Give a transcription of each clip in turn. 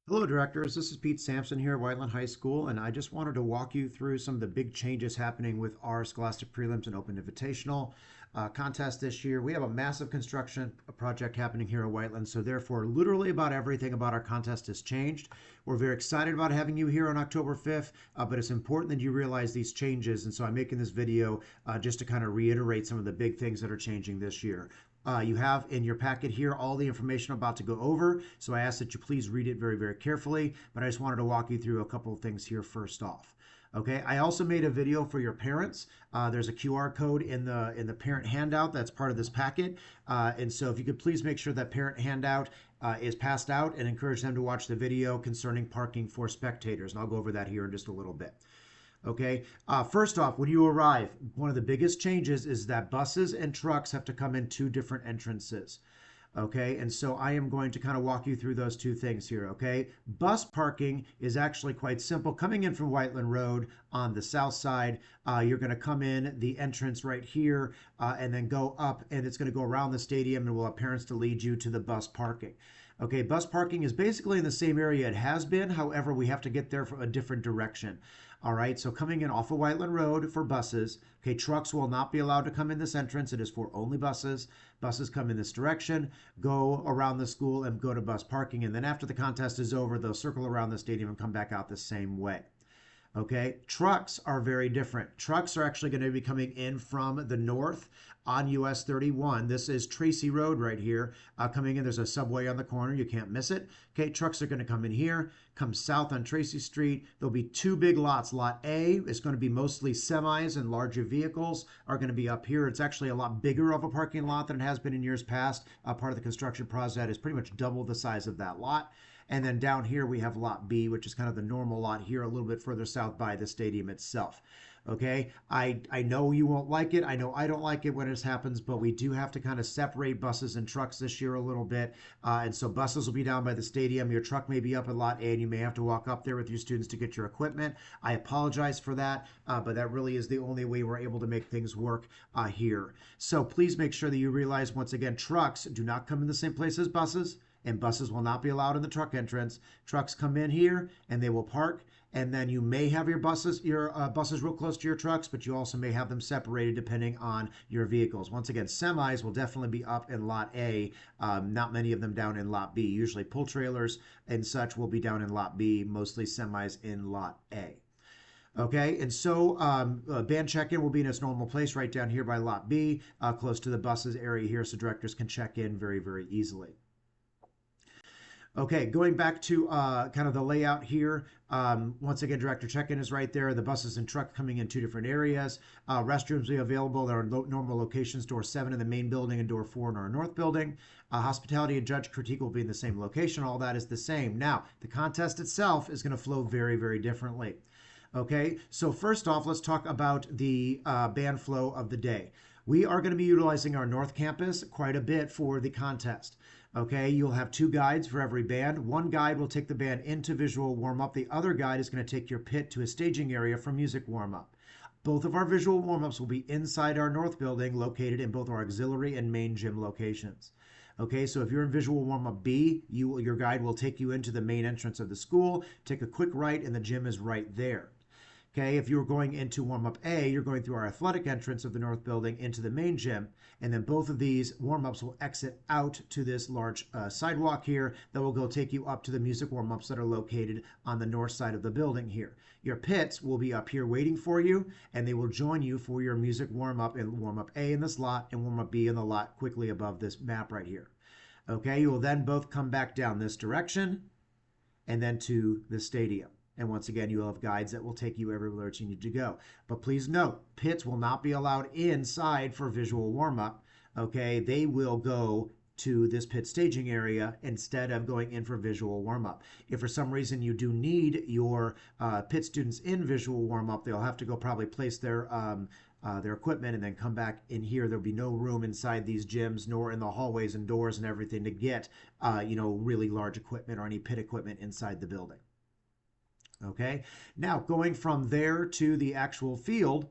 Hello, directors. This is Pete Sampson here at Whiteland High School, and I just wanted to walk you through some of the big changes happening with our Scholastic Prelims and Open Invitational contest this year. We have a massive construction project happening here at Whiteland, so therefore, literally about everything about our contest has changed. We're very excited about having you here on October 5th, but it's important that you realize these changes, and so I'm making this video just to kind of reiterate some of the big things that are changing this year. You have in your packet here all the information I'm about to go over, so I ask that you please read it very, very carefully, but I just wanted to walk you through a couple of things here first off. Okay, I also made a video for your parents. There's a QR code in the parent handout that's part of this packet, and so if you could please make sure that parent handout is passed out and encourage them to watch the video concerning parking for spectators, and I'll go over that here in just a little bit. Okay. First off, when you arrive, one of the biggest changes is that buses and trucks have to come in two different entrances. Okay. And so I am going to kind of walk you through those two things here. Okay. Bus parking is actually quite simple. Coming in from Whiteland Road on the south side, you're going to come in the entrance right here and then go up, and it's going to go around the stadium, and we'll have parents to lead you to the bus parking. Okay, bus parking is basically in the same area it has been. However, we have to get there from a different direction. All right, so coming in off of Whiteland Road for buses. Okay, trucks will not be allowed to come in this entrance. It is for only buses. Buses come in this direction, go around the school and go to bus parking. And then after the contest is over, they'll circle around the stadium and come back out the same way. Okay, trucks are very different. Trucks are actually going to be coming in from the north on US 31. This is Tracy Road right here. Coming in, there's a subway on the corner. You can't miss it. Okay, trucks are going to come in here, come south on Tracy Street. There'll be two big lots. Lot A is going to be mostly semis and larger vehicles are going to be up here. It's actually a lot bigger of a parking lot than it has been in years past. Part of the construction project is pretty much double the size of that lot. And then down here we have lot B, which is kind of the normal lot here, a little bit further south by the stadium itself. Okay, I know you won't like it. I know I don't like it when this happens, but we do have to kind of separate buses and trucks this year a little bit. And so buses will be down by the stadium. Your truck may be up at lot A, and you may have to walk up there with your students to get your equipment. I apologize for that, but that really is the only way we're able to make things work here. So please make sure that you realize, once again, trucks do not come in the same place as buses, and buses will not be allowed in the truck entrance. Trucks come in here and they will park, and then you may have your buses real close to your trucks, but you also may have them separated depending on your vehicles. Once again, semis will definitely be up in lot A, not many of them down in lot B. Usually pull trailers and such will be down in lot B, mostly semis in lot A. Okay, and so band check-in will be in its normal place right down here by lot B, close to the buses area here, so directors can check in very, very easily. Okay, going back to kind of the layout here. Once again, director check-in is right there. The buses and trucks coming in two different areas. Restrooms will be available. There are normal locations, door 7 in the main building and door 4 in our north building. Hospitality and judge critique will be in the same location. All that is the same. Now, the contest itself is going to flow very, very differently. Okay, so first off, let's talk about the band flow of the day. We are going to be utilizing our North Campus quite a bit for the contest. Okay, you'll have two guides for every band. One guide will take the band into visual warm-up. The other guide is going to take your pit to a staging area for music warm-up. Both of our visual warm-ups will be inside our north building, located in both our auxiliary and main gym locations. Okay, so if you're in visual warm-up B, your guide will take you into the main entrance of the school. Take a quick right, and the gym is right there. Okay, if you're going into warm-up A, you're going through our athletic entrance of the north building into the main gym, and then both of these warm-ups will exit out to this large sidewalk here that will go take you up to the music warm-ups that are located on the north side of the building here. Your pits will be up here waiting for you, and they will join you for your music warm-up and warm-up A in this lot and warm-up B in the lot quickly above this map right here. Okay, you will then both come back down this direction and then to the stadium. And once again, you will have guides that will take you everywhere you need to go. But please note, pits will not be allowed inside for visual warm-up. Okay, they will go to this pit staging area instead of going in for visual warm-up. If for some reason you do need your pit students in visual warm-up, they'll have to go probably place their equipment and then come back in here. There'll be no room inside these gyms, nor in the hallways and doors and everything to get, really large equipment or any pit equipment inside the building. Okay, now going from there to the actual field,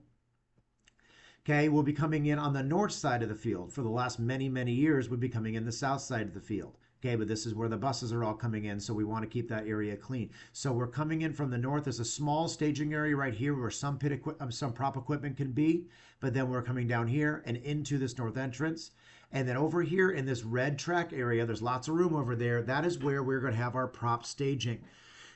okay, we'll be coming in on the north side of the field. For the last many, many years, we'll be coming in the south side of the field. Okay, but this is where the buses are all coming in, so we want to keep that area clean. So we're coming in from the north. There's a small staging area right here where some some prop equipment can be, but then we're coming down here and into this north entrance. And then over here in this red track area, there's lots of room over there. That is where we're going to have our prop staging.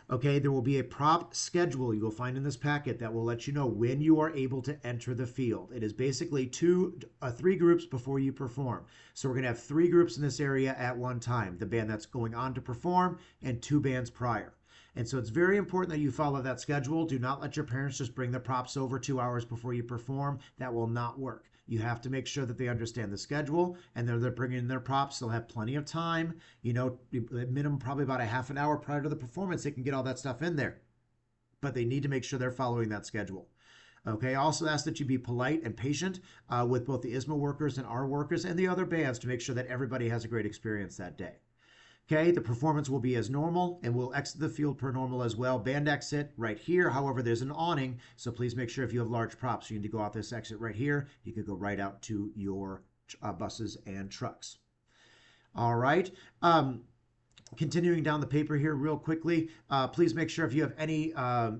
Okay, there will be a prop schedule you will find in this packet that will let you know when you are able to enter the field. It is basically three groups before you perform. So we're going to have three groups in this area at one time. The band that's going on to perform and two bands prior. And so it's very important that you follow that schedule. Do not let your parents just bring the props over 2 hours before you perform. That will not work. You have to make sure that they understand the schedule and they're bringing in their props. They'll have plenty of time, you know, minimum probably about a half an hour prior to the performance. They can get all that stuff in there, but they need to make sure they're following that schedule. Okay, I also ask that you be polite and patient with both the ISSMA workers and our workers and the other bands to make sure that everybody has a great experience that day. Okay, the performance will be as normal and we'll exit the field per normal as well. Band exit right here. However, there's an awning, so please make sure if you have large props, you need to go out this exit right here. You could go right out to your buses and trucks. All right. Continuing down the paper here real quickly, please make sure if you have any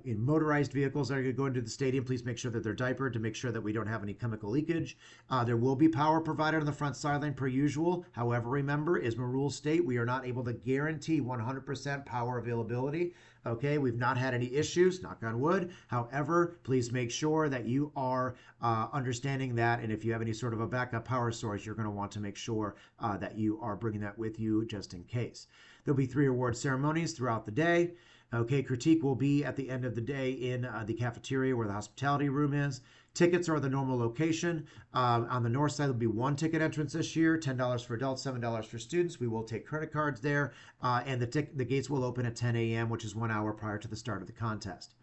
motorized vehicles that are going to go into the stadium, please make sure that they're diapered to make sure that we don't have any chemical leakage. There will be power provided on the front sideline per usual. However, remember, ISSMA rules state we are not able to guarantee 100% power availability. Okay, we've not had any issues, knock on wood. However, please make sure that you are understanding that, and if you have any sort of a backup power source, you're going to want to make sure that you are bringing that with you just in case. There'll be 3 award ceremonies throughout the day. Okay, critique will be at the end of the day in the cafeteria where the hospitality room is. Tickets are the normal location. On the north side, there'll be 1 ticket entrance this year, $10 for adults, $7 for students. We will take credit cards there, and the gates will open at 10 a.m., which is 1 hour prior to the start of the contest.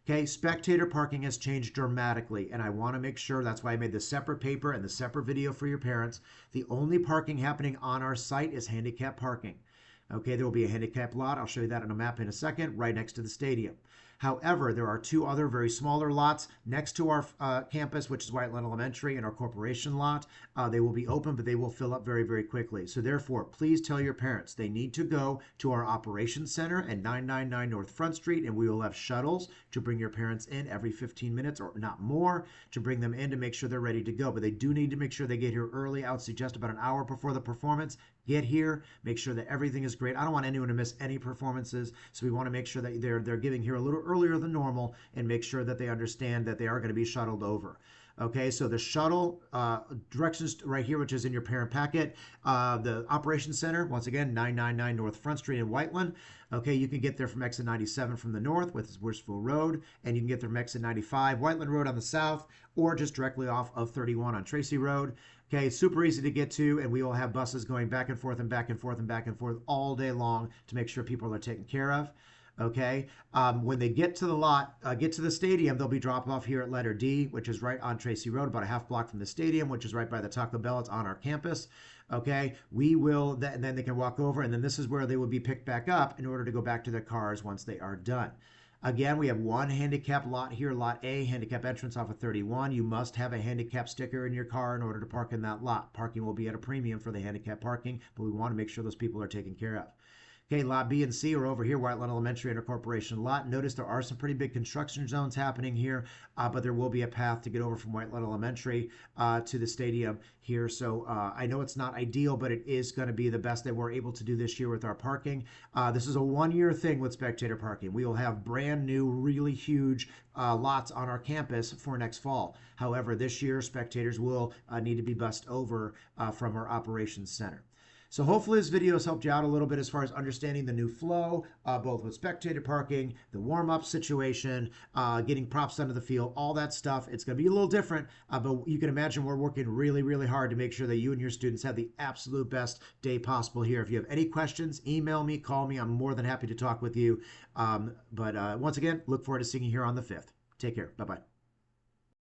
Okay, spectator parking has changed dramatically, and I want to make sure that's why I made the separate paper and the separate video for your parents. The only parking happening on our site is handicap parking. Okay, there will be a handicap lot. I'll show you that on a map in a second, right next to the stadium. However, there are 2 other very smaller lots next to our campus, which is Whiteland Elementary, and our corporation lot. They will be open, but they will fill up very, very quickly. So therefore, please tell your parents they need to go to our operations center at 999 North Front Street, and we will have shuttles to bring your parents in every 15 minutes or not more to bring them in to make sure they're ready to go. But they do need to make sure they get here early. I would suggest about an hour before the performance. Get here, make sure that everything is great. I don't want anyone to miss any performances, so we want to make sure that they're getting here a little earlier than normal and make sure that they understand that they are going to be shuttled over. Okay, so the shuttle directions right here, which is in your parent packet. The Operations Center, once again, 999 North Front Street in Whiteland. Okay, you can get there from exit 97 from the north, with Worsville Road, and you can get there from exit 95, Whiteland Road on the south, or just directly off of 31 on Tracy Road. Okay, it's super easy to get to, and we will have buses going back and forth and back and forth and back and forth all day long to make sure people are taken care of. Okay, when they get to the lot, get to the stadium, they'll be dropped off here at letter D, which is right on Tracy Road, about a half block from the stadium, which is right by the Taco Bell. It's on our campus. Okay, we will, then they can walk over, and then this is where they will be picked back up in order to go back to their cars once they are done. Again, we have 1 handicap lot here, lot A, handicap entrance off of 31. You must have a handicap sticker in your car in order to park in that lot. Parking will be at a premium for the handicap parking, but we want to make sure those people are taken care of. Okay, lot B and C are over here, Whiteland Elementary and a corporation lot. Notice there are some pretty big construction zones happening here, but there will be a path to get over from Whiteland Elementary to the stadium here. So I know it's not ideal, but it is going to be the best that we're able to do this year with our parking. This is a 1-year thing with spectator parking. We will have brand new, really huge lots on our campus for next fall. However, this year, spectators will need to be bussed over from our operations center. So hopefully this video has helped you out a little bit as far as understanding the new flow, both with spectator parking, the warm-up situation, getting props onto the field, all that stuff. It's going to be a little different, but you can imagine we're working really, really hard to make sure that you and your students have the absolute best day possible here. If you have any questions, email me, call me. I'm more than happy to talk with you. But once again, look forward to seeing you here on the 5th. Take care. Bye-bye.